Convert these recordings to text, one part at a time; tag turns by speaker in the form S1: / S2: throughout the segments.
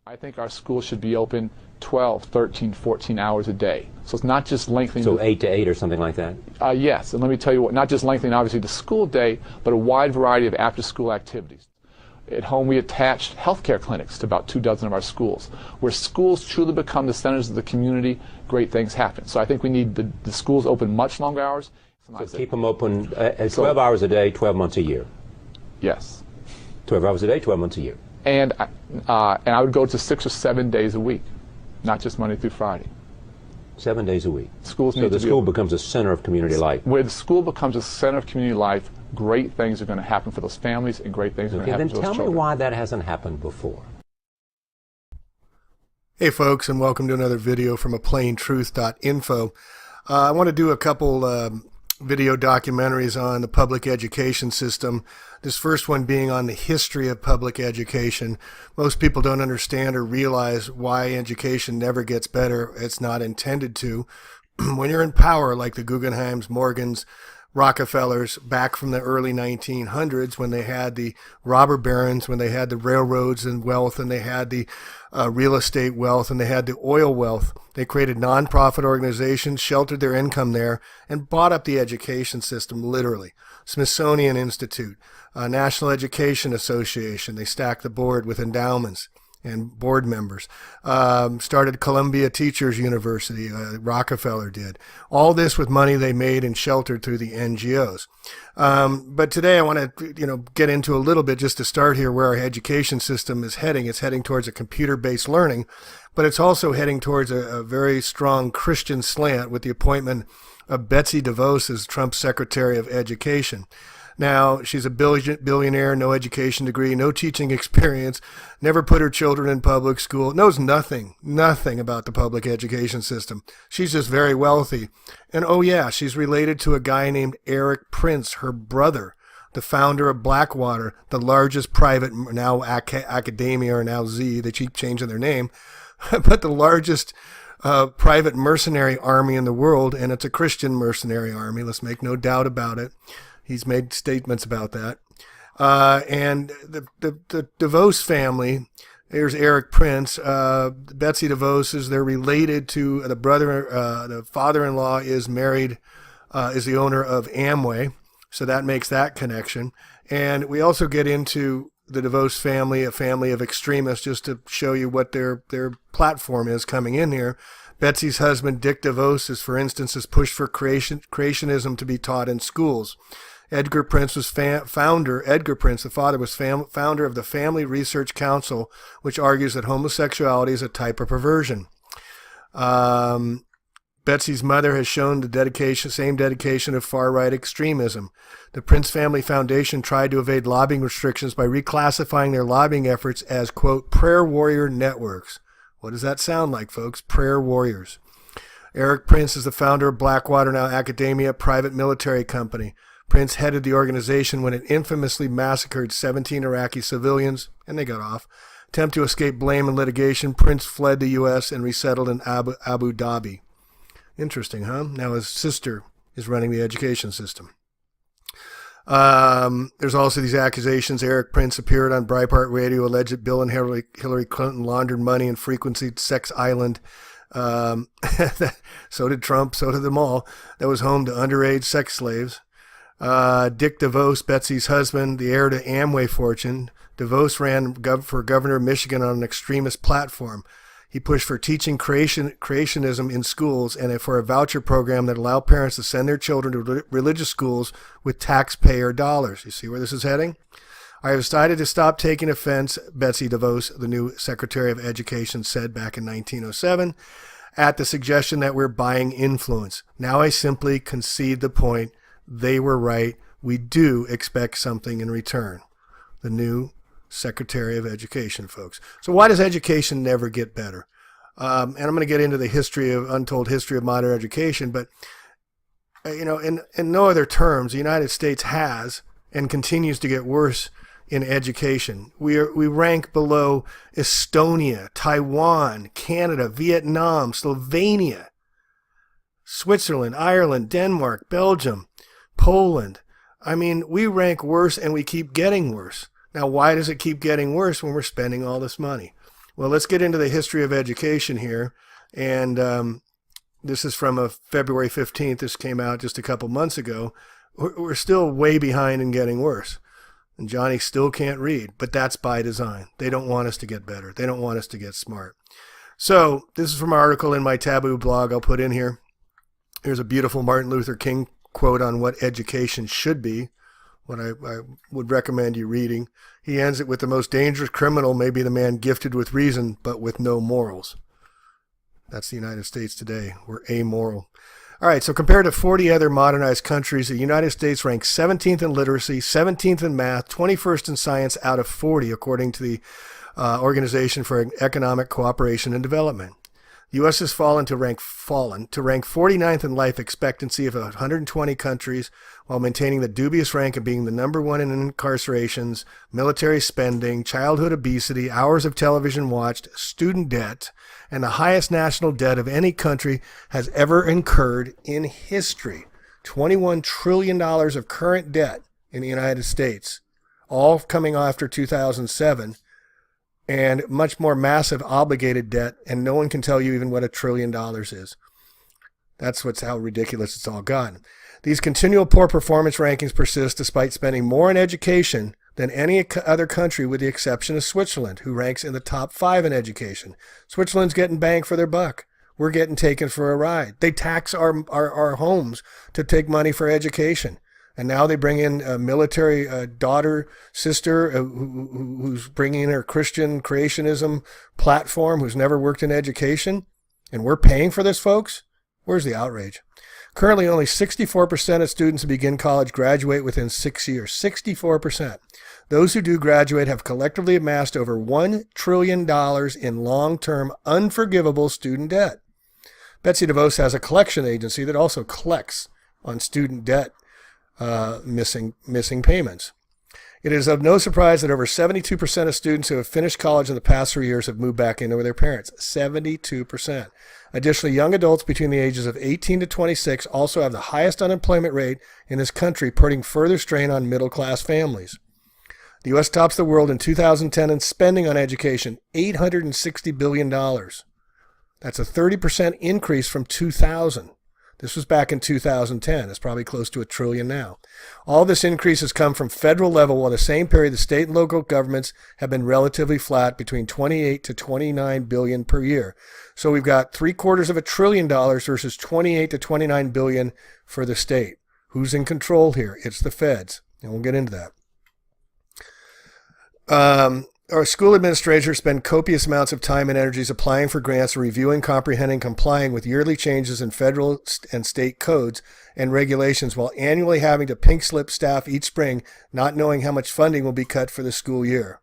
S1: I think our schools should be open 12, 13, 14 hours a day. So it's not just lengthening.
S2: So 8 to 8 or something like that?
S1: Yes, and let me tell you what, not just lengthening obviously the school day, but a wide variety of after-school activities. At home, we attached healthcare clinics to about 24 of our schools. Where schools truly become the centers of the community, great things happen. So I think we need the schools open much longer hours.
S2: So keep them open 12 hours a day, 12 months a year?
S1: Yes.
S2: 12 hours a day, 12 months a year?
S1: And I would go to 6 or 7 days a week, not just Monday through Friday.
S2: 7 days a week.
S1: Schools
S2: so the school becomes a center of community life.
S1: Where the school becomes a center of community life, great things are going to happen for those families and great things are going to happen for those children.
S2: Then tell me why that hasn't happened before.
S3: Hey folks, and welcome to another video from aplaintruth.info. I want to do a couple video documentaries on the public education system. This first one being on the history of public education. Most people don't understand or realize why education never gets better. It's not intended to. When you're in power, like the Guggenheims, Morgans, Rockefellers, back from the early 1900s, when they had the robber barons, when they had the railroads and wealth, and they had the real estate wealth, and they had the oil wealth, they created nonprofit organizations, sheltered their income there, and bought up the education system, literally. Smithsonian Institute, National Education Association, they stacked the board with endowments and board members. Started Columbia Teachers University, Rockefeller did. All this with money they made and sheltered through the NGOs. But today I want to get into a little bit, just to start here, where our education system is heading. It's heading towards a computer-based learning, but it's also heading towards a very strong Christian slant with the appointment of Betsy DeVos as Trump's Secretary of Education. Now, she's a billionaire, no education degree, no teaching experience, never put her children in public school, knows nothing about the public education system. She's just very wealthy. And oh yeah, she's related to a guy named Eric Prince, her brother, the founder of Blackwater, the largest private, now Academia, or now Z, they keep changing their name, but the largest private mercenary army in the world, and it's a Christian mercenary army, let's make no doubt about it. He's made statements about that. And the DeVos family, there's Eric Prince, Betsy DeVos, they're related to the brother, the father-in-law is married, is the owner of Amway. So that makes that connection. And we also get into the DeVos family, a family of extremists, just to show you what their platform is coming in here. Betsy's husband, Dick DeVos, for instance, has pushed for creationism to be taught in schools. Edgar Prince was Edgar Prince, the father, was founder of the Family Research Council, which argues that homosexuality is a type of perversion. Betsy's mother has shown the same dedication of far-right extremism. The Prince Family Foundation tried to evade lobbying restrictions by reclassifying their lobbying efforts as, quote, prayer warrior networks. What does that sound like, folks? Prayer warriors. Eric Prince is the founder of Blackwater, now Academia, private military company. Prince headed the organization when it infamously massacred 17 Iraqi civilians, and they got off. Attempt to escape blame and litigation, Prince fled the U.S. and resettled in Abu Dhabi. Interesting, huh? Now his sister is running the education system. There's also these accusations. Eric Prince appeared on Breitbart Radio, alleged that Bill and Hillary Clinton laundered money and frequented Sex Island. So did Trump, so did them all. That was home to underage sex slaves. Dick DeVos, Betsy's husband, the heir to Amway fortune. DeVos ran for governor of Michigan on an extremist platform. He pushed for teaching creationism in schools and for a voucher program that allowed parents to send their children to religious schools with taxpayer dollars. You see where this is heading? I have decided to stop taking offense, Betsy DeVos, the new Secretary of Education, said back in 1907, at the suggestion that we're buying influence. Now I simply concede the point. They were right. We do expect something in return. The new Secretary of Education, folks. So why does education never get better? And I'm going to get into the untold history of modern education, but in no other terms, the United States has and continues to get worse in education. We rank below Estonia, Taiwan, Canada, Vietnam, Slovenia, Switzerland, Ireland, Denmark, Belgium, Poland. I mean, we rank worse and we keep getting worse. Now, why does it keep getting worse when we're spending all this money? Well, let's get into the history of education here. And this is from February 15th. This came out just a couple months ago. We're still way behind and getting worse. And Johnny still can't read, but that's by design. They don't want us to get better. They don't want us to get smart. So this is from an article in my Taboo blog I'll put in here. Here's a beautiful Martin Luther King quote on what education should be, what I would recommend you reading. He ends it with, the most dangerous criminal may be the man gifted with reason, but with no morals. That's the United States today. We're amoral. All right, so compared to 40 other modernized countries, the United States ranks 17th in literacy, 17th in math, 21st in science out of 40, according to the Organization for Economic Cooperation and Development. The U.S. has fallen to rank 49th in life expectancy of 120 countries, while maintaining the dubious rank of being the number one in incarcerations, military spending, childhood obesity, hours of television watched, student debt, and the highest national debt of any country has ever incurred in history. $21 trillion of current debt in the United States, all coming after 2007. And much more massive obligated debt, and no one can tell you even what $1 trillion is. That's how ridiculous it's all gotten. These continual poor performance rankings persist despite spending more on education than any other country, with the exception of Switzerland, who ranks in the top 5 in education. Switzerland's getting bang for their buck. We're getting taken for a ride. They tax our homes to take money for education. And now they bring in a military sister who's bringing in her Christian creationism platform, who's never worked in education. And we're paying for this, folks? Where's the outrage? Currently, only 64% of students who begin college graduate within 6 years. 64%. Those who do graduate have collectively amassed over $1 trillion in long-term unforgivable student debt. Betsy DeVos has a collection agency that also collects on student debt. Missing payments. It is of no surprise that over 72% of students who have finished college in the past 3 years have moved back in with their parents. 72%. Additionally, young adults between the ages of 18 to 26 also have the highest unemployment rate in this country, putting further strain on middle-class families. The U.S. tops the world in 2010 in spending on education, $860 billion. That's a 30% increase from 2000. This was back in 2010. It's probably close to $1 trillion now. All this increase has come from federal level, while the same period the state and local governments have been relatively flat, between 28 to 29 billion per year. So we've got $750 billion versus 28 to 29 billion for the state. Who's in control here? It's the feds, and we'll get into that. Our school administrators spend copious amounts of time and energies applying for grants, reviewing, comprehending, complying with yearly changes in federal and state codes and regulations, while annually having to pink slip staff each spring, not knowing how much funding will be cut for the school year.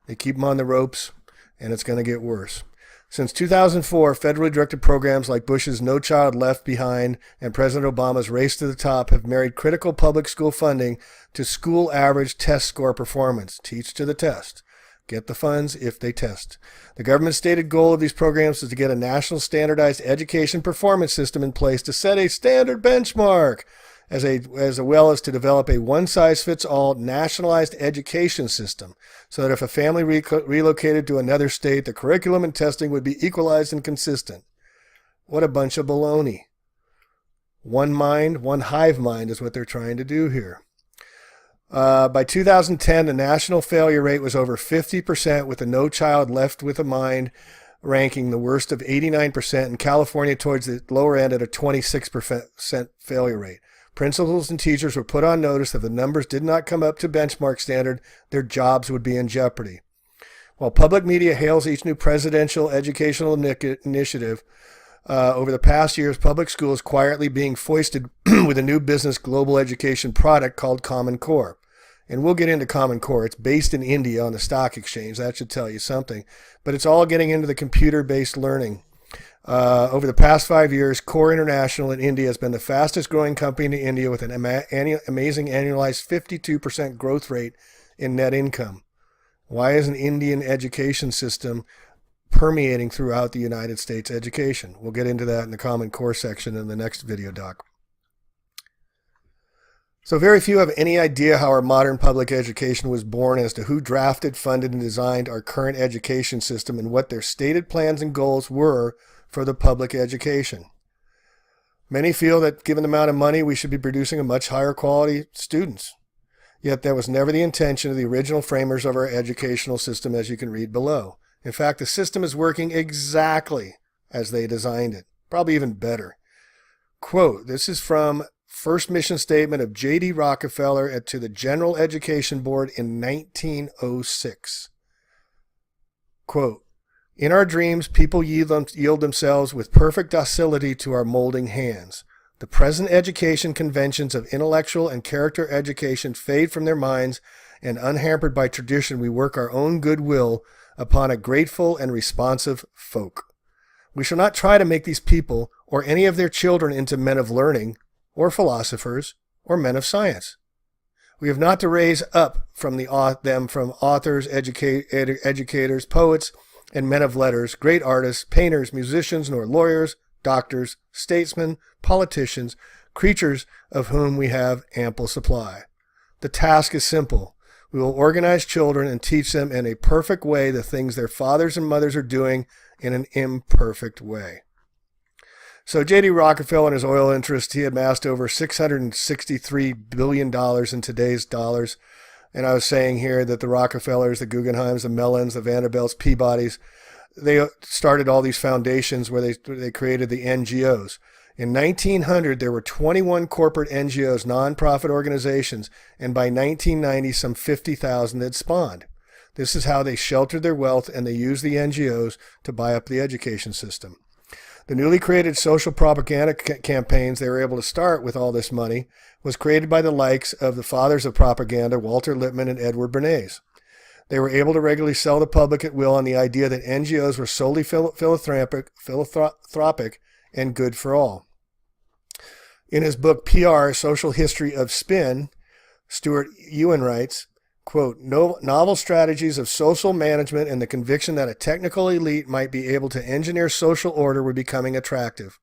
S3: They keep them on the ropes, and it's going to get worse. Since 2004, federally directed programs like Bush's No Child Left Behind and President Obama's Race to the Top have married critical public school funding to school average test score performance. Teach to the test. Get the funds if they test. The government's stated goal of these programs is to get a national standardized education performance system in place to set a standard benchmark, as well as to develop a one-size-fits-all nationalized education system, so that if a family relocated to another state, the curriculum and testing would be equalized and consistent. What a bunch of baloney. One mind, one hive mind is what they're trying to do here. By 2010, the national failure rate was over 50%, with the No Child Left with a Mind ranking the worst of 89%, and California towards the lower end at a 26% failure rate. Principals and teachers were put on notice that if the numbers did not come up to benchmark standard, their jobs would be in jeopardy. While public media hails each new presidential educational initiative, over the past years, public schools quietly being foisted with a new business global education product called Common Core. And we'll get into Common Core. It's based in India on the stock exchange. That should tell you something. But it's all getting into the computer-based learning. Over the past 5 years, Core International in India has been the fastest growing company in India, with an amazing annualized 52% growth rate in net income. Why is an Indian education system permeating throughout the United States education? We'll get into that in the Common Core section in the next video doc. So very few have any idea how our modern public education was born, as to who drafted, funded, and designed our current education system and what their stated plans and goals were for the public education. Many feel that given the amount of money, we should be producing a much higher quality students. Yet that was never the intention of the original framers of our educational system, as you can read below. In fact, the system is working exactly as they designed it, probably even better. Quote, this is from first mission statement of J.D. Rockefeller to the General Education Board in 1906. Quote, in our dreams, people yield themselves with perfect docility to our molding hands. The present education conventions of intellectual and character education fade from their minds, and unhampered by tradition, we work our own goodwill upon a grateful and responsive folk. We shall not try to make these people or any of their children into men of learning, or philosophers, or men of science. We have not to raise up from them from authors, educators, poets, and men of letters, great artists, painters, musicians, nor lawyers, doctors, statesmen, politicians, creatures of whom we have ample supply. The task is simple. We will organize children and teach them in a perfect way the things their fathers and mothers are doing in an imperfect way. So J.D. Rockefeller and his oil interest, he amassed over $663 billion in today's dollars. And I was saying here that the Rockefellers, the Guggenheims, the Mellons, the Vanderbilts, Peabodys, they started all these foundations where they created the NGOs. In 1900, there were 21 corporate NGOs, nonprofit organizations, and by 1990, some 50,000 had spawned. This is how they sheltered their wealth, and they used the NGOs to buy up the education system. The newly created social propaganda campaigns they were able to start with all this money was created by the likes of the fathers of propaganda, Walter Lippmann and Edward Bernays. They were able to regularly sell the public at will on the idea that NGOs were solely philanthropic and good for all. In his book PR, Social History of Spin, Stuart Ewan writes, quote, novel strategies of social management and the conviction that a technical elite might be able to engineer social order were becoming attractive.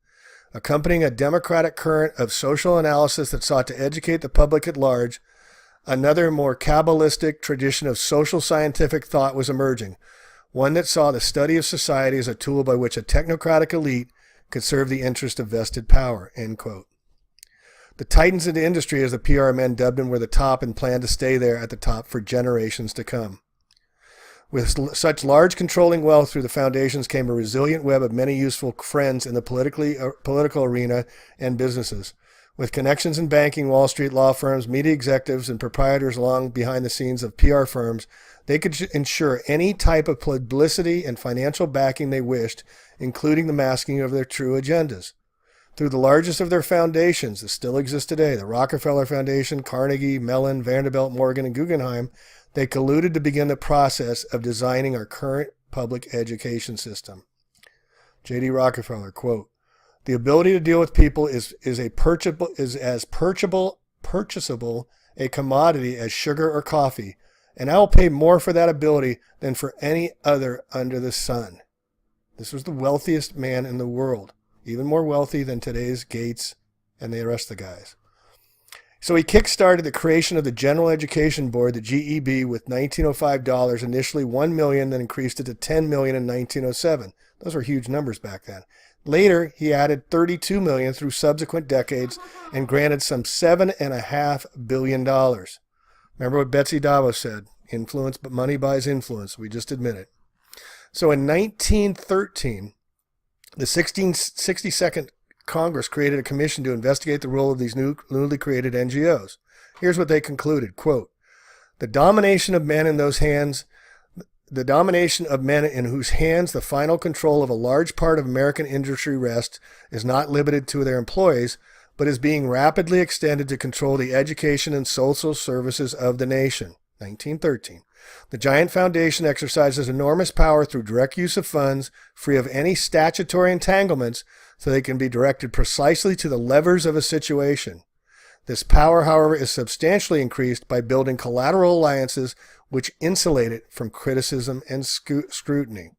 S3: Accompanying a democratic current of social analysis that sought to educate the public at large, another more Kabbalistic tradition of social scientific thought was emerging, one that saw the study of society as a tool by which a technocratic elite could serve the interest of vested power, end quote. The titans of the industry, as the PR men dubbed them, were the top and planned to stay there at the top for generations to come. With such large controlling wealth through the foundations came a resilient web of many useful friends in the political arena and businesses. With connections in banking, Wall Street law firms, media executives, and proprietors along behind the scenes of PR firms, they could ensure any type of publicity and financial backing they wished, including the masking of their true agendas. Through the largest of their foundations that still exist today, the Rockefeller Foundation, Carnegie, Mellon, Vanderbilt, Morgan, and Guggenheim, they colluded to begin the process of designing our current public education system. J.D. Rockefeller, quote, the ability to deal with people is as purchasable a commodity as sugar or coffee, and I will pay more for that ability than for any other under the sun. This was the wealthiest man in the world, even more wealthy than today's Gates and the rest of the guys. So he kick-started the creation of the General Education Board, the GEB, with $1905, initially $1 million, then increased it to $10 million in 1907. Those were huge numbers back then. Later, he added $32 million through subsequent decades and granted some $7.5 billion. Remember what Betsy DeVos said, influence, but money buys influence. We just admitted. So in 1913, the 62nd Congress created a commission to investigate the role of these newly created NGOs. Here's what they concluded, quote, the domination of men in whose hands the final control of a large part of American industry rests is not limited to their employees, but is being rapidly extended to control the education and social services of the nation. 1913. The giant foundation exercises enormous power through direct use of funds, free of any statutory entanglements, so they can be directed precisely to the levers of a situation. This power, however, is substantially increased by building collateral alliances which insulate it from criticism and scrutiny.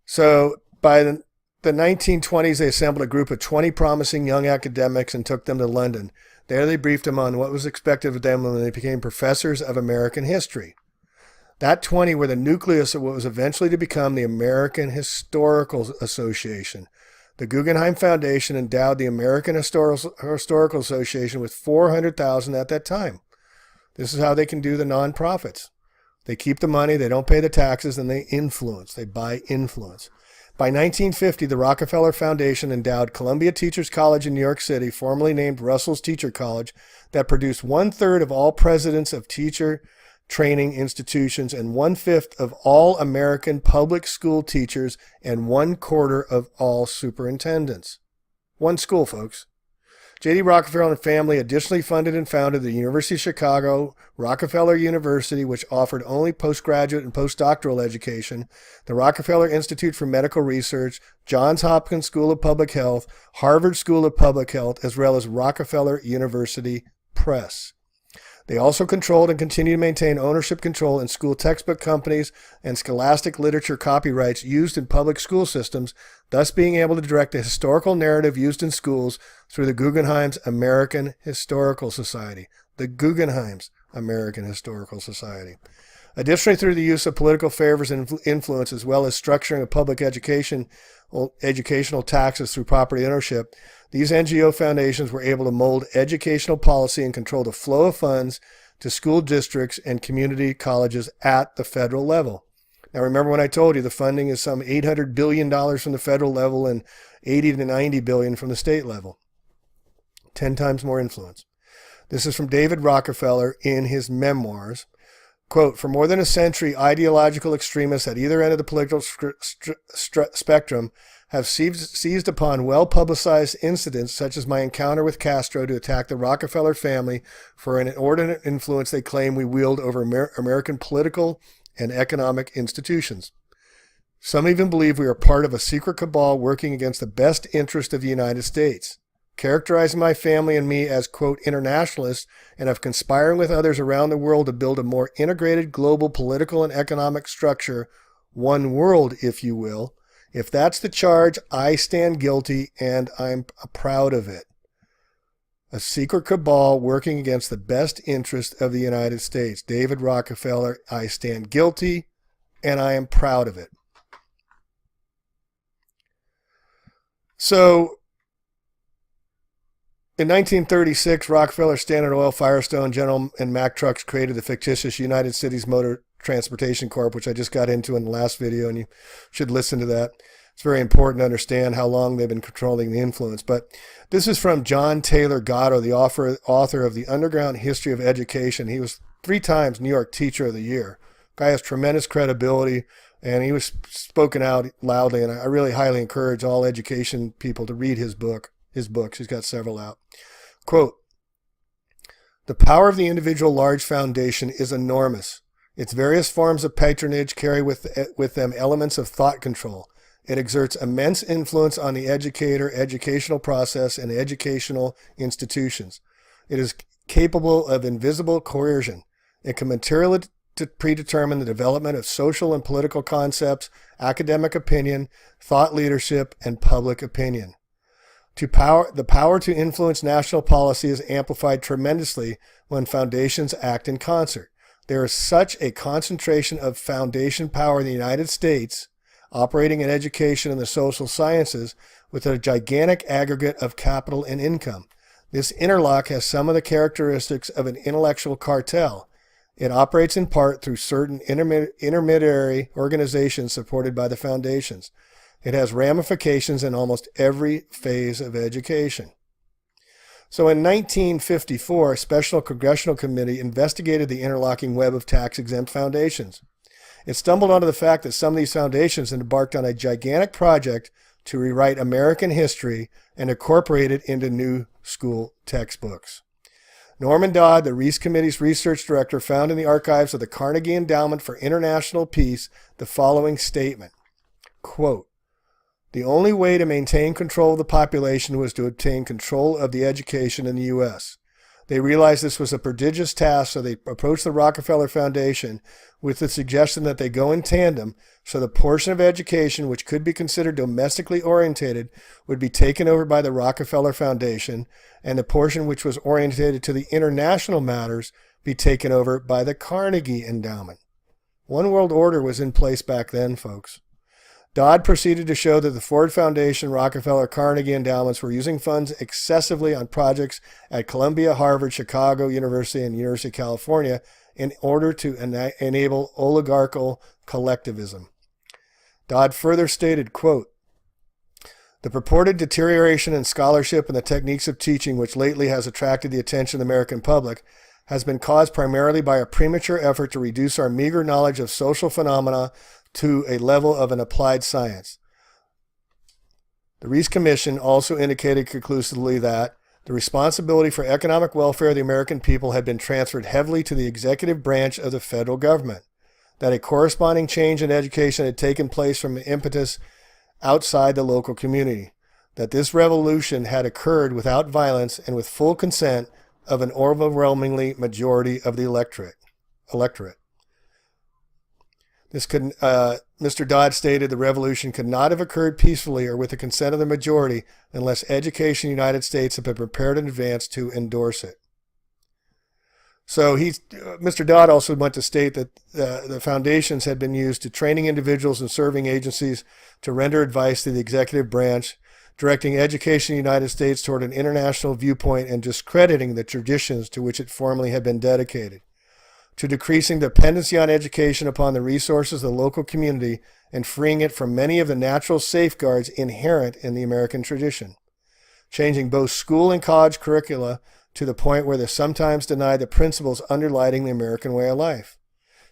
S3: So by the 1920s, they assembled a group of 20 promising young academics and took them to London. There they briefed them on what was expected of them when they became professors of American history. That 20 were the nucleus of what was eventually to become the American Historical Association. The Guggenheim Foundation endowed the American Historical Association with $400,000 at that time. This is how they can do the nonprofits. They keep the money, they don't pay the taxes, and they influence. They buy influence. By 1950, the Rockefeller Foundation endowed Columbia Teachers College in New York City, formerly named Russell's Teacher College, that produced 1/3 of all presidents of teacher training institutions and 1/5 of all American public school teachers and 1/4 of all superintendents. One school, folks. J.D. Rockefeller and family additionally funded and founded the University of Chicago, Rockefeller University, which offered only postgraduate and postdoctoral education, the Rockefeller Institute for Medical Research, Johns Hopkins School of Public Health, Harvard School of Public Health, as well as Rockefeller University Press. They also controlled and continue to maintain ownership control in school textbook companies and scholastic literature copyrights used in public school systems, thus being able to direct the historical narrative used in schools through the Guggenheim's American Historical Society. The Guggenheim's American Historical Society. Additionally, through the use of political favors and influence, as well as structuring of public educational taxes through property ownership, these NGO foundations were able to mold educational policy and control the flow of funds to school districts and community colleges at the federal level. Now, remember when I told you the funding is some $800 billion from the federal level and $80 to $90 billion from the state level. 10 times more influence. This is from David Rockefeller in his memoirs. Quote, for more than a century, ideological extremists at either end of the political spectrum have seized upon well-publicized incidents such as my encounter with Castro to attack the Rockefeller family for an inordinate influence they claim we wield over American political and economic institutions. Some even believe we are part of a secret cabal working against the best interest of the United States. Characterizing my family and me as, quote, internationalists and of conspiring with others around the world to build a more integrated global political and economic structure, one world, if you will. If that's the charge, I stand guilty and I'm proud of it. A secret cabal working against the best interest of the United States. David Rockefeller, I stand guilty and I am proud of it. So, in 1936, Rockefeller, Standard Oil, Firestone, General, and Mack Trucks created the fictitious United Cities Motor Transportation Corp., which I just got into in the last video, and you should listen to that. It's very important to understand how long they've been controlling the influence. But this is from John Taylor Gatto, the author of The Underground History of Education. He was 3 times New York Teacher of the Year. Guy has tremendous credibility, and he was spoken out loudly, and I really highly encourage all education people to read his books. He's got several out. Quote, the power of the individual large foundation is enormous. Its various forms of patronage carry with them elements of thought control. It exerts immense influence on the educational process, and educational institutions. It is capable of invisible coercion. It can materially predetermine the development of social and political concepts, academic opinion, thought leadership, and public opinion. The power to influence national policy is amplified tremendously when foundations act in concert. There is such a concentration of foundation power in the United States, operating in education and the social sciences, with a gigantic aggregate of capital and income. This interlock has some of the characteristics of an intellectual cartel. It operates in part through certain intermediary organizations supported by the foundations. It has ramifications in almost every phase of education. So in 1954, a special congressional committee investigated the interlocking web of tax-exempt foundations. It stumbled onto the fact that some of these foundations had embarked on a gigantic project to rewrite American history and incorporate it into new school textbooks. Norman Dodd, the Reese Committee's research director, found in the archives of the Carnegie Endowment for International Peace the following statement, quote, the only way to maintain control of the population was to obtain control of the education in the U.S. They realized this was a prodigious task, so they approached the Rockefeller Foundation with the suggestion that they go in tandem, so the portion of education which could be considered domestically orientated would be taken over by the Rockefeller Foundation, and the portion which was orientated to the international matters be taken over by the Carnegie Endowment. One world order was in place back then, folks. Dodd proceeded to show that the Ford Foundation, Rockefeller, Carnegie endowments were using funds excessively on projects at Columbia, Harvard, Chicago University, and University of California in order to enable oligarchical collectivism. Dodd further stated, quote, "The purported deterioration in scholarship and the techniques of teaching which lately has attracted the attention of the American public has been caused primarily by a premature effort to reduce our meager knowledge of social phenomena to a level of an applied science." The Reese Commission also indicated conclusively that the responsibility for economic welfare of the American people had been transferred heavily to the executive branch of the federal government, that a corresponding change in education had taken place from an impetus outside the local community, that this revolution had occurred without violence and with full consent of an overwhelmingly majority of the electorate. Mr. Dodd stated the revolution could not have occurred peacefully or with the consent of the majority unless education in the United States had been prepared in advance to endorse it. So Mr. Dodd also went to state that the foundations had been used to training individuals and serving agencies to render advice to the executive branch, directing education in the United States toward an international viewpoint and discrediting the traditions to which it formerly had been dedicated, to decreasing dependency on education upon the resources of the local community and freeing it from many of the natural safeguards inherent in the American tradition, changing both school and college curricula to the point where they sometimes deny the principles underlying the American way of life,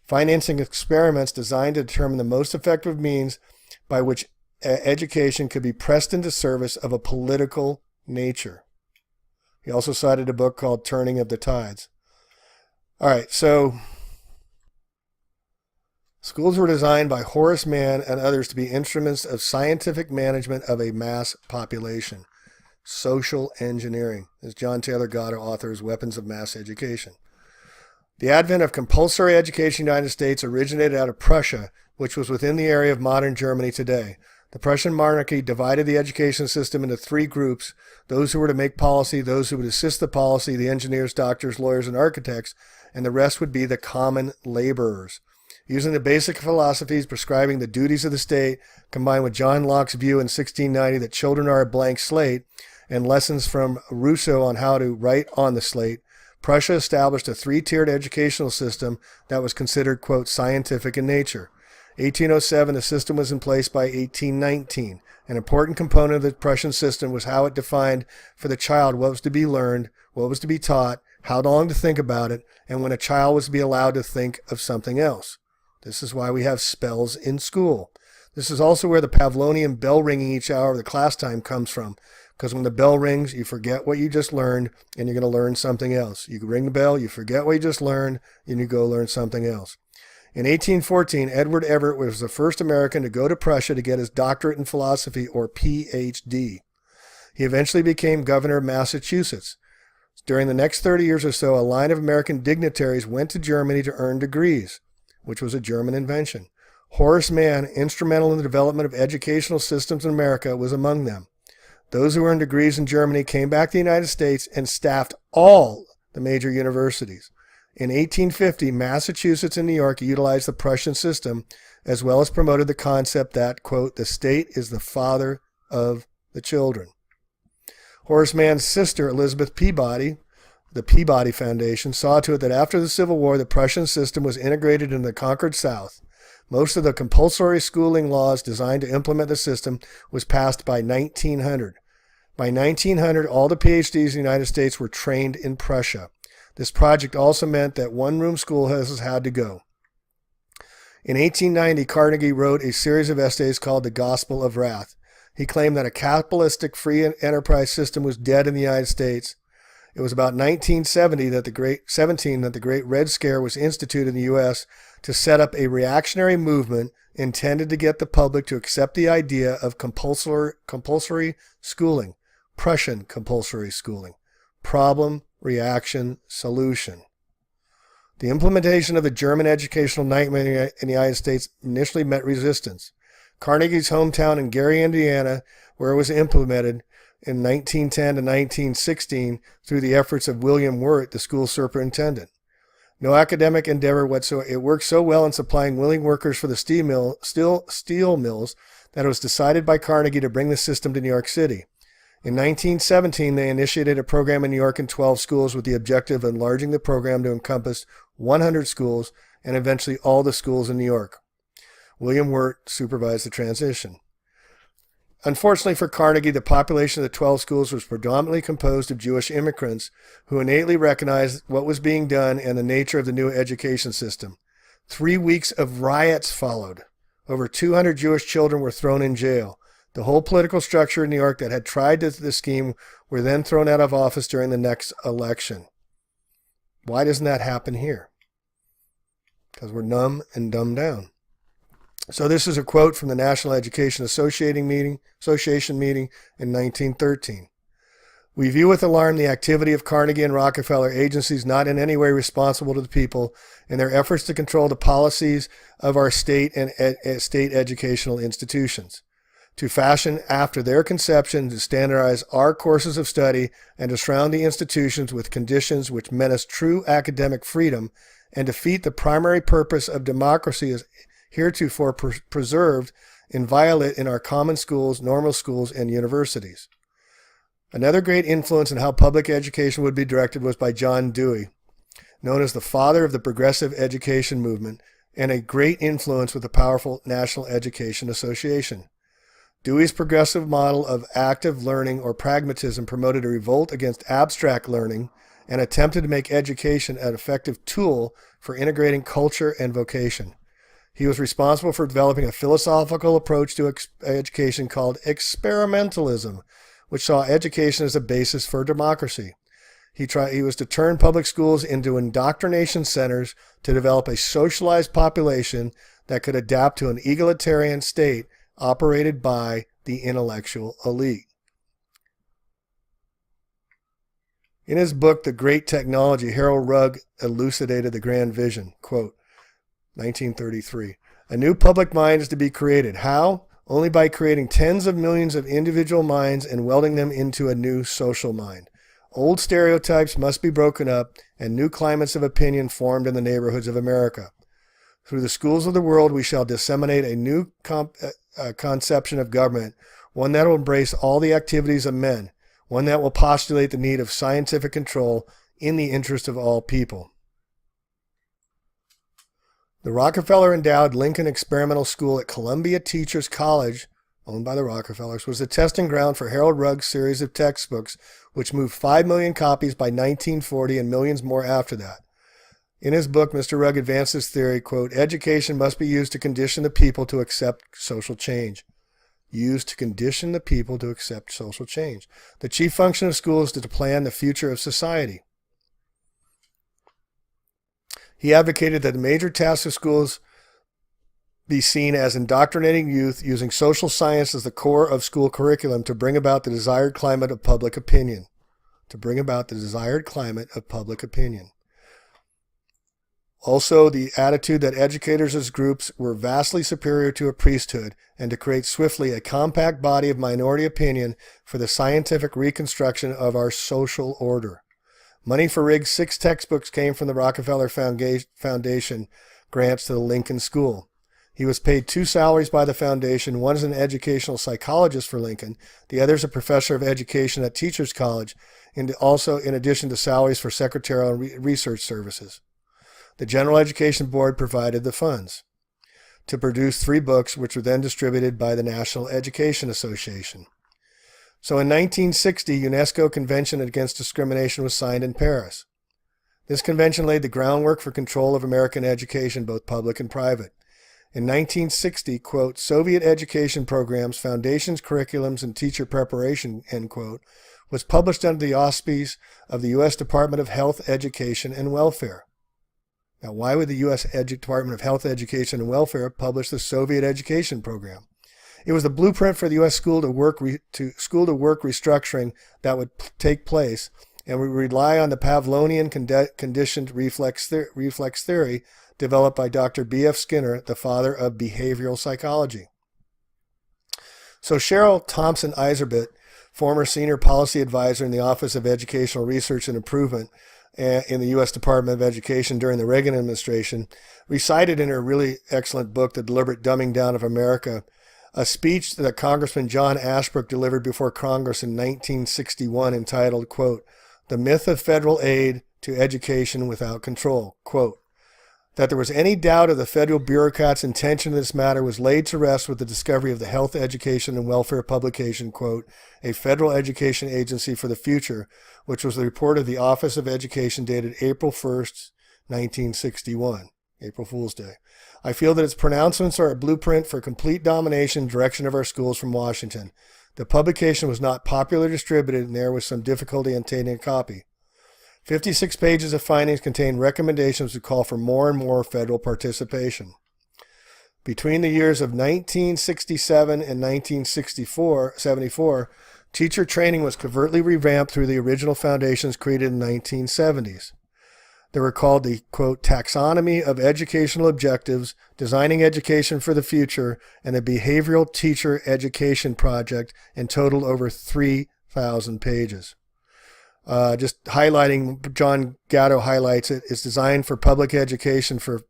S3: financing experiments designed to determine the most effective means by which education could be pressed into service of a political nature. He also cited a book called Turning of the Tides. All right, so schools were designed by Horace Mann and others to be instruments of scientific management of a mass population. Social engineering, as John Taylor Gatto authors Weapons of Mass Education. The advent of compulsory education in the United States originated out of Prussia, which was within the area of modern Germany today. The Prussian monarchy divided the education system into three groups: those who were to make policy, those who would assist the policy, the engineers, doctors, lawyers, and architects, and the rest would be the common laborers. Using the basic philosophies prescribing the duties of the state, combined with John Locke's view in 1690 that children are a blank slate, and lessons from Rousseau on how to write on the slate, Prussia established a three-tiered educational system that was considered, quote, scientific in nature. 1807, the system was in place by 1819. An important component of the Prussian system was how it defined for the child what was to be learned, what was to be taught, how long to think about it, and when a child was to be allowed to think of something else. This is why we have spells in school. This is also where the Pavlovian bell ringing each hour of the class time comes from, because when the bell rings, you forget what you just learned, and you're going to learn something else. You ring the bell, you forget what you just learned, and you go learn something else. In 1814, Edward Everett was the first American to go to Prussia to get his doctorate in philosophy, or Ph.D. He eventually became governor of Massachusetts. During the next 30 years or so, a line of American dignitaries went to Germany to earn degrees, which was a German invention. Horace Mann, instrumental in the development of educational systems in America, was among them. Those who earned degrees in Germany came back to the United States and staffed all the major universities. In 1850, Massachusetts and New York utilized the Prussian system, as well as promoted the concept that, quote, the state is the father of the children. Horace Mann's sister, Elizabeth Peabody, the Peabody Foundation, saw to it that after the Civil War, the Prussian system was integrated into the conquered South. Most of the compulsory schooling laws designed to implement the system was passed by 1900. By 1900, all the PhDs in the United States were trained in Prussia. This project also meant that one-room schoolhouses had to go. In 1890, Carnegie wrote a series of essays called The Gospel of Wrath. He claimed that a capitalistic free enterprise system was dead in the United States. It was about 1917 that the Great Red Scare was instituted in the U.S. to set up a reactionary movement intended to get the public to accept the idea of compulsory schooling, Prussian compulsory schooling. Problem reaction, solution. The implementation of the German educational nightmare in the United States initially met resistance. Carnegie's hometown in Gary, Indiana, where it was implemented in 1910 to 1916 through the efforts of William Wirt, the school superintendent. No academic endeavor whatsoever. It worked so well in supplying willing workers for the steel mills that it was decided by Carnegie to bring the system to New York City. In 1917, they initiated a program in New York in 12 schools with the objective of enlarging the program to encompass 100 schools and eventually all the schools in New York. William Wirt supervised the transition. Unfortunately for Carnegie, the population of the 12 schools was predominantly composed of Jewish immigrants who innately recognized what was being done and the nature of the new education system. 3 weeks of riots followed. Over 200 Jewish children were thrown in jail. The whole political structure in New York that had tried the scheme were then thrown out of office during the next election. Why doesn't that happen here? Because we're numb and dumbed down. So this is a quote from the National Education Association meeting in 1913. We view with alarm the activity of Carnegie and Rockefeller agencies not in any way responsible to the people in their efforts to control the policies of our state and state educational institutions, to fashion after their conception, to standardize our courses of study, and to surround the institutions with conditions which menace true academic freedom and defeat the primary purpose of democracy as heretofore preserved inviolate in our common schools, normal schools, and universities. Another great influence in how public education would be directed was by John Dewey, known as the father of the progressive education movement, and a great influence with the powerful National Education Association. Dewey's progressive model of active learning or pragmatism promoted a revolt against abstract learning and attempted to make education an effective tool for integrating culture and vocation. He was responsible for developing a philosophical approach to education called experimentalism, which saw education as a basis for democracy. He was to turn public schools into indoctrination centers to develop a socialized population that could adapt to an egalitarian state operated by the intellectual elite. In his book, The Great Technology, Harold Rugg elucidated the grand vision. Quote, 1933. A new public mind is to be created. How? Only by creating tens of millions of individual minds and welding them into a new social mind. Old stereotypes must be broken up and new climates of opinion formed in the neighborhoods of America. Through the schools of the world, we shall disseminate a new conception of government, one that will embrace all the activities of men, one that will postulate the need of scientific control in the interest of all people. The Rockefeller-endowed Lincoln Experimental School at Columbia Teachers College, owned by the Rockefellers, was the testing ground for Harold Rugg's series of textbooks, which moved 5 million copies by 1940 and millions more after that. In his book, Mr. Rugg advanced his theory, quote, education must be used to condition the people to accept social change. Used to condition the people to accept social change. The chief function of schools is to plan the future of society. He advocated that the major task of schools be seen as indoctrinating youth using social science as the core of school curriculum to bring about the desired climate of public opinion. Also, the attitude that educators as groups were vastly superior to a priesthood, and to create swiftly a compact body of minority opinion for the scientific reconstruction of our social order. Money for Rigg's 6 textbooks came from the Rockefeller Foundation grants to the Lincoln School. He was paid 2 salaries by the foundation, one as an educational psychologist for Lincoln, the other as a professor of education at Teachers College, and also in addition to salaries for secretarial and research services. The General Education Board provided the funds to produce 3 books, which were then distributed by the National Education Association. So in 1960, UNESCO Convention Against Discrimination was signed in Paris. This convention laid the groundwork for control of American education, both public and private. In 1960, quote, Soviet education programs, foundations, curriculums, and teacher preparation, end quote, was published under the auspices of the U.S. Department of Health, Education, and Welfare. Now, why would the U.S. Department of Health, Education, and Welfare publish the Soviet education program? It was the blueprint for the U.S. school to work restructuring that would take place, and we rely on the Pavlovian conditioned reflex theory developed by Dr. B.F. Skinner, the father of behavioral psychology. So Cheryl Thompson-Iserbyt, former senior policy advisor in the Office of Educational Research and Improvement in the U.S. Department of Education during the Reagan administration, recited in her really excellent book, The Deliberate Dumbing Down of America, a speech that Congressman John Ashbrook delivered before Congress in 1961 entitled, quote, "The Myth of Federal Aid to Education Without Control," quote, "that there was any doubt of the federal bureaucrats' intention in this matter was laid to rest with the discovery of the Health, Education, and Welfare publication, quote, A Federal Education Agency for the Future, which was the report of the Office of Education dated April 1st, 1961, April Fool's Day. I feel that its pronouncements are a blueprint for complete domination and direction of our schools from Washington. The publication was not popularly distributed, and there was some difficulty in obtaining a copy. 56 pages of findings contain recommendations to call for more and more federal participation. Between the years of 1967 and 1974, teacher training was covertly revamped through the original foundations created in the 1970s. They were called the, quote, Taxonomy of Educational Objectives, Designing Education for the Future, and the Behavioral Teacher Education Project, and totaled over 3,000 pages. Just highlighting, John Gatto highlights it, is designed for public education for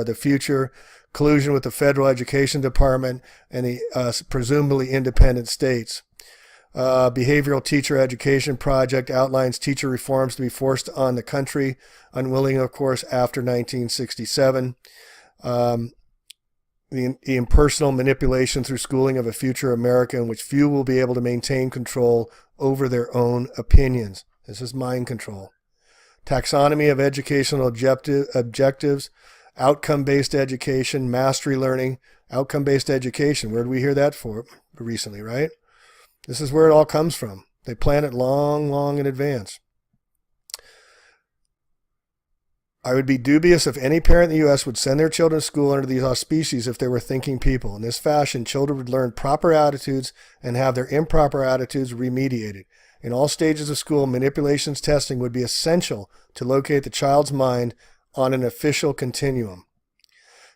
S3: the future, collusion with the Federal Education Department and the presumably independent states. Behavioral Teacher Education Project outlines teacher reforms to be forced on the country, unwilling, of course, after 1967. The impersonal manipulation through schooling of a future America in which few will be able to maintain control over their own opinions. This is mind control. Taxonomy of educational objectives, outcome-based education, mastery learning, outcome-based education. Where did we hear that for recently, right? This is where it all comes from. They plan it long, long in advance. I would be dubious if any parent in the U.S. would send their children to school under these auspices if they were thinking people. In this fashion, children would learn proper attitudes and have their improper attitudes remediated. In all stages of school, manipulations testing would be essential to locate the child's mind on an official continuum.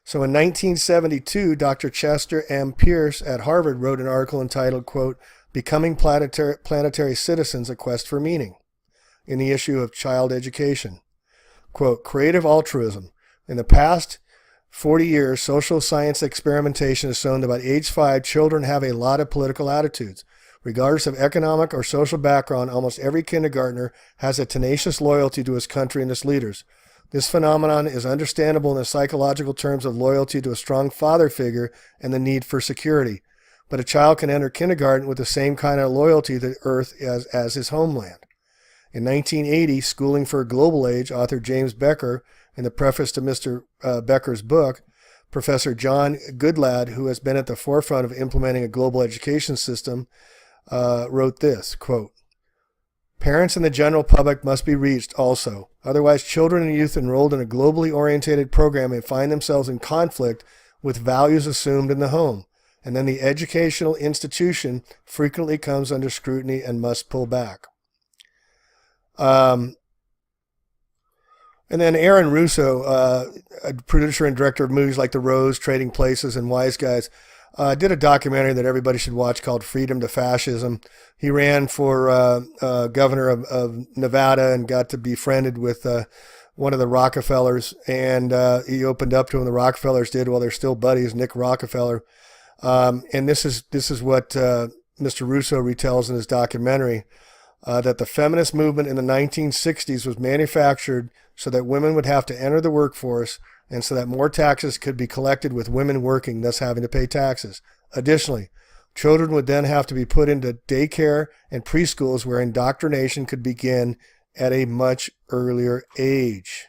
S3: So in 1972, Dr. Chester M. Pierce at Harvard wrote an article entitled, quote, Becoming Planetary Citizens, A Quest for Meaning, in the issue of Child Education. Quote, creative altruism. In the past 40 years, social science experimentation has shown that by age 5, children have a lot of political attitudes. Regardless of economic or social background, almost every kindergartner has a tenacious loyalty to his country and its leaders. This phenomenon is understandable in the psychological terms of loyalty to a strong father figure and the need for security. But a child can enter kindergarten with the same kind of loyalty to Earth as his homeland. In 1980, Schooling for a Global Age, author James Becker, in the preface to Mr. Becker's book, Professor John Goodlad, who has been at the forefront of implementing a global education system, wrote this, quote, Parents and the general public must be reached also. Otherwise, children and youth enrolled in a globally orientated program may find themselves in conflict with values assumed in the home. And then the educational institution frequently comes under scrutiny and must pull back. And then Aaron Russo, a producer and director of movies like The Rose, Trading Places, and Wise Guys, did a documentary that everybody should watch called Freedom to Fascism. He ran for governor of Nevada and got to be friended with one of the Rockefellers, and he opened up to him. The Rockefellers did while they're still buddies, Nick Rockefeller. And this is what Mr. Russo retells in his documentary, that the feminist movement in the 1960s was manufactured so that women would have to enter the workforce and so that more taxes could be collected with women working, thus having to pay taxes. Additionally, children would then have to be put into daycare and preschools where indoctrination could begin at a much earlier age.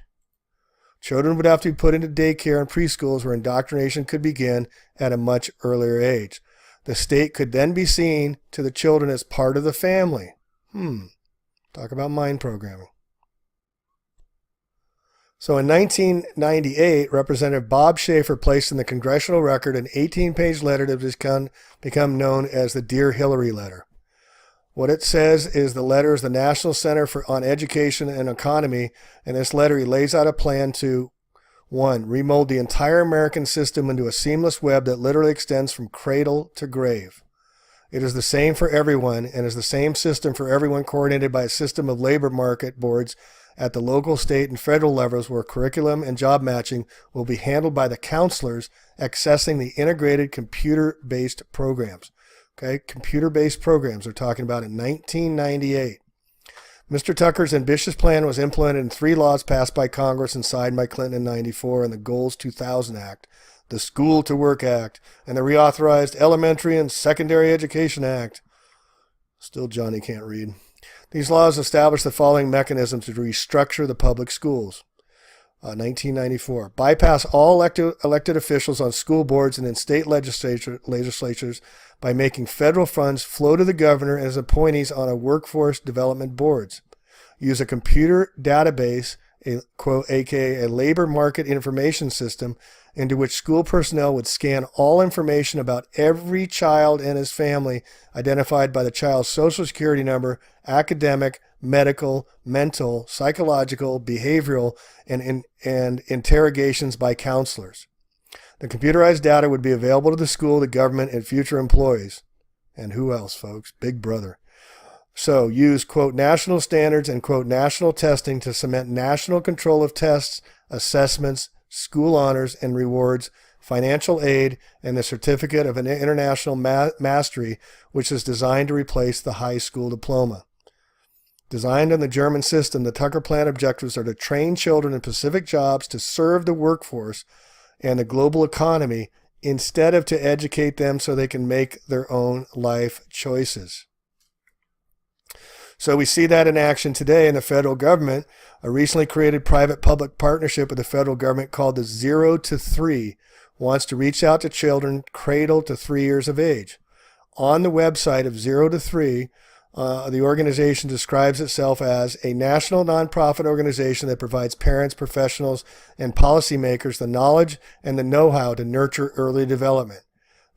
S3: Children would have to be put into daycare and preschools where indoctrination could begin at a much earlier age. The state could then be seen to the children as part of the family. Talk about mind programming. So in 1998, Representative Bob Schaefer placed in the Congressional Record an 18-page letter that has become known as the Dear Hillary letter. What it says is the letter is the National Center on Education and Economy, and this letter he lays out a plan to 1. Remold the entire American system into a seamless web that literally extends from cradle to grave. It is the same for everyone and is the same system for everyone, coordinated by a system of labor market boards at the local, state, and federal levels, where curriculum and job matching will be handled by the counselors accessing the integrated computer-based programs. Okay, computer-based programs we're talking about in 1998. Mr. Tucker's ambitious plan was implemented in 3 laws passed by Congress and signed by Clinton in 94 and the Goals 2000 Act, the School to Work Act, and the reauthorized Elementary and Secondary Education Act. Still Johnny can't read. These laws established the following mechanisms to restructure the public schools. 1994. Bypass all elected officials on school boards and in state legislatures by making federal funds flow to the governor as appointees on a workforce development boards. Use a computer database, aka a labor market information system, into which school personnel would scan all information about every child and his family identified by the child's social security number, academic, medical, mental, psychological, behavioral, and interrogations by counselors. The computerized data would be available to the school, the government, and future employees. And who else, folks? Big Brother. So use, quote, national standards and, quote, national testing to cement national control of tests, assessments, school honors and rewards, financial aid, and the certificate of an international mastery, which is designed to replace the high school diploma. Designed on the German system, the Tucker Plan objectives are to train children in specific jobs to serve the workforce and the global economy instead of to educate them so they can make their own life choices. So we see that in action today in the federal government. A recently created private-public partnership with the federal government called the 0 to 3 wants to reach out to children cradle to 3 years of age. On the website of 0 to 3, the organization describes itself as a national nonprofit organization that provides parents, professionals, and policymakers the knowledge and the know-how to nurture early development.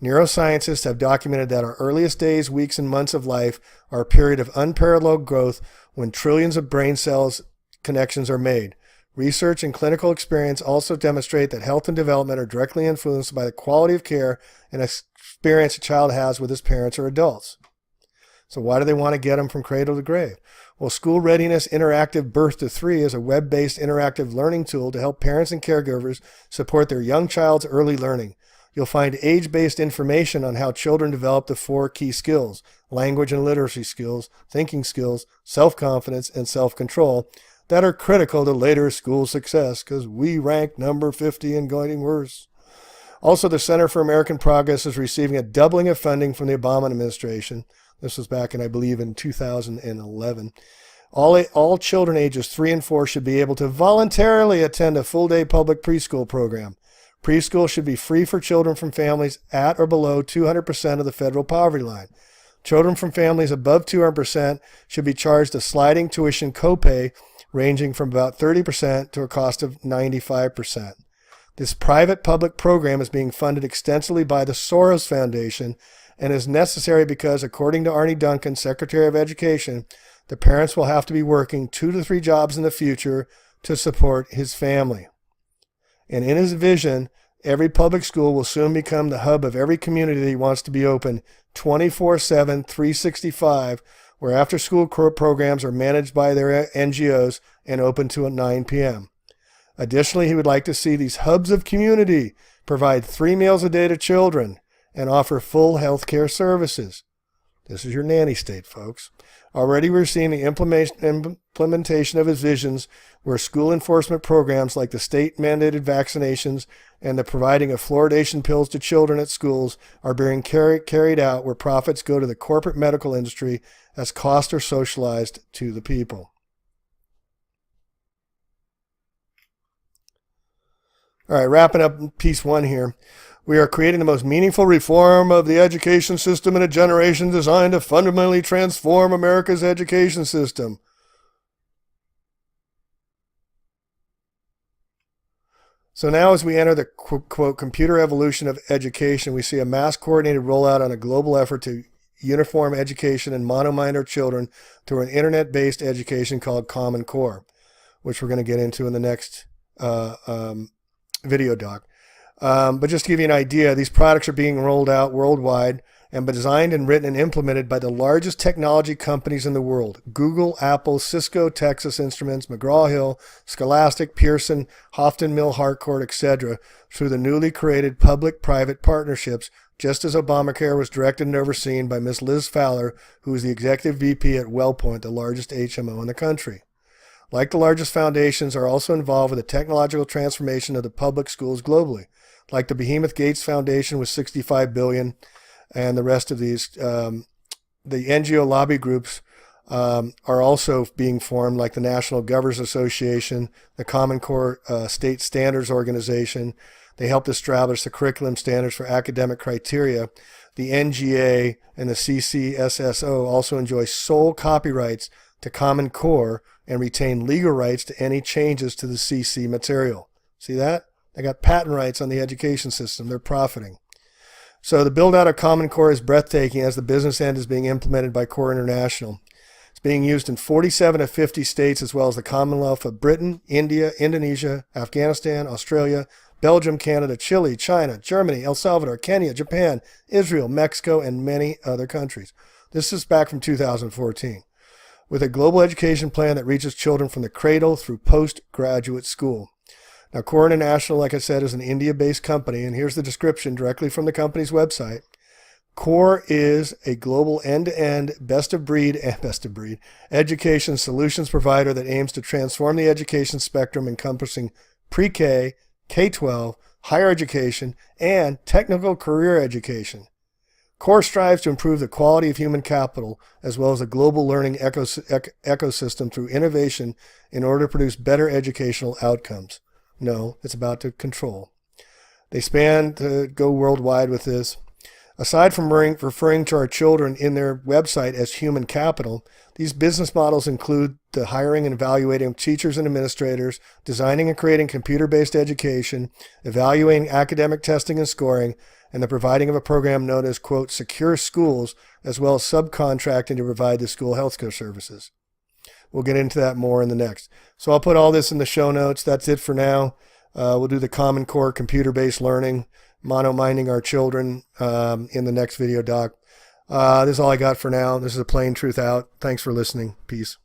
S3: Neuroscientists have documented that our earliest days, weeks, and months of life are a period of unparalleled growth when trillions of brain cells connections are made. Research and clinical experience also demonstrate that health and development are directly influenced by the quality of care and experience a child has with his parents or adults. So why do they want to get them from cradle to grave? Well, School Readiness Interactive Birth to 3 is a web-based interactive learning tool to help parents and caregivers support their young child's early learning. You'll find age-based information on how children develop the 4 key skills: language and literacy skills, thinking skills, self-confidence, and self-control, that are critical to later school success, because we rank number 50 and going worse. Also, the Center for American Progress is receiving a doubling of funding from the Obama administration. This was back in, I believe, in 2011. All children ages 3 and 4 should be able to voluntarily attend a full-day public preschool program. Preschool should be free for children from families at or below 200% of the federal poverty line. Children from families above 200% should be charged a sliding tuition copay ranging from about 30% to a cost of 95%. This private-public program is being funded extensively by the Soros Foundation and is necessary because, according to Arne Duncan, Secretary of Education, the parents will have to be working 2 to 3 jobs in the future to support his family. And in his vision, every public school will soon become the hub of every community that he wants to be open 24/7, 365, where after-school programs are managed by their NGOs and open to 9 p.m. Additionally, he would like to see these hubs of community provide 3 meals a day to children and offer full health care services. This is your nanny state, folks. Already we're seeing the implementation of his visions, where school enforcement programs like the state-mandated vaccinations and the providing of fluoridation pills to children at schools are being carried out, where profits go to the corporate medical industry as costs are socialized to the people. All right, wrapping up piece 1 here. We are creating the most meaningful reform of the education system in a generation, designed to fundamentally transform America's education system. So now, as we enter the quote computer evolution of education, we see a mass coordinated rollout on a global effort to uniform education and monomind our children through an internet-based education called Common Core, which we're going to get into in the next video doc. But just to give you an idea, these products are being rolled out worldwide and designed and written and implemented by the largest technology companies in the world: Google, Apple, Cisco, Texas Instruments, McGraw-Hill, Scholastic, Pearson, Houghton Mill Harcourt, etc., through the newly created public-private partnerships, just as Obamacare was directed and overseen by Ms. Liz Fowler, who is the Executive VP at WellPoint, the largest HMO in the country. Like the largest foundations, are also involved with the technological transformation of the public schools globally, like the Behemoth Gates Foundation with $65 billion, and the rest of these. The NGO lobby groups are also being formed, like the National Governors Association, the Common Core State Standards Organization. They helped establish the curriculum standards for academic criteria. The NGA and the CCSSO also enjoy sole copyrights to Common Core and retain legal rights to any changes to the CC material. See that? They got patent rights on the education system. They're profiting. So the build-out of Common Core is breathtaking, as the business end is being implemented by Core International. It's being used in 47 of 50 states, as well as the Commonwealth of Britain, India, Indonesia, Afghanistan, Australia, Belgium, Canada, Chile, China, Germany, El Salvador, Kenya, Japan, Israel, Mexico, and many other countries. This is back from 2014. With a global education plan that reaches children from the cradle through postgraduate school. Now, Core International, like I said, is an India-based company, and here's the description directly from the company's website. Core is a global end-to-end best-of-breed education solutions provider that aims to transform the education spectrum encompassing pre-K, K-12, higher education, and technical career education. Core strives to improve the quality of human capital as well as the global learning ecosystem through innovation in order to produce better educational outcomes. No, it's about to control. They span to go worldwide with this. Aside from referring to our children in their website as human capital, these business models include the hiring and evaluating of teachers and administrators, designing and creating computer-based education, evaluating academic testing and scoring, and the providing of a program known as, quote, secure schools, as well as subcontracting to provide the school healthcare services. We'll get into that more in the next. So I'll put all this in the show notes. That's it for now. We'll do the Common Core computer-based learning, mono-minding our children in the next video doc. This is all I got for now. This is a Plain Truth Out. Thanks for listening. Peace.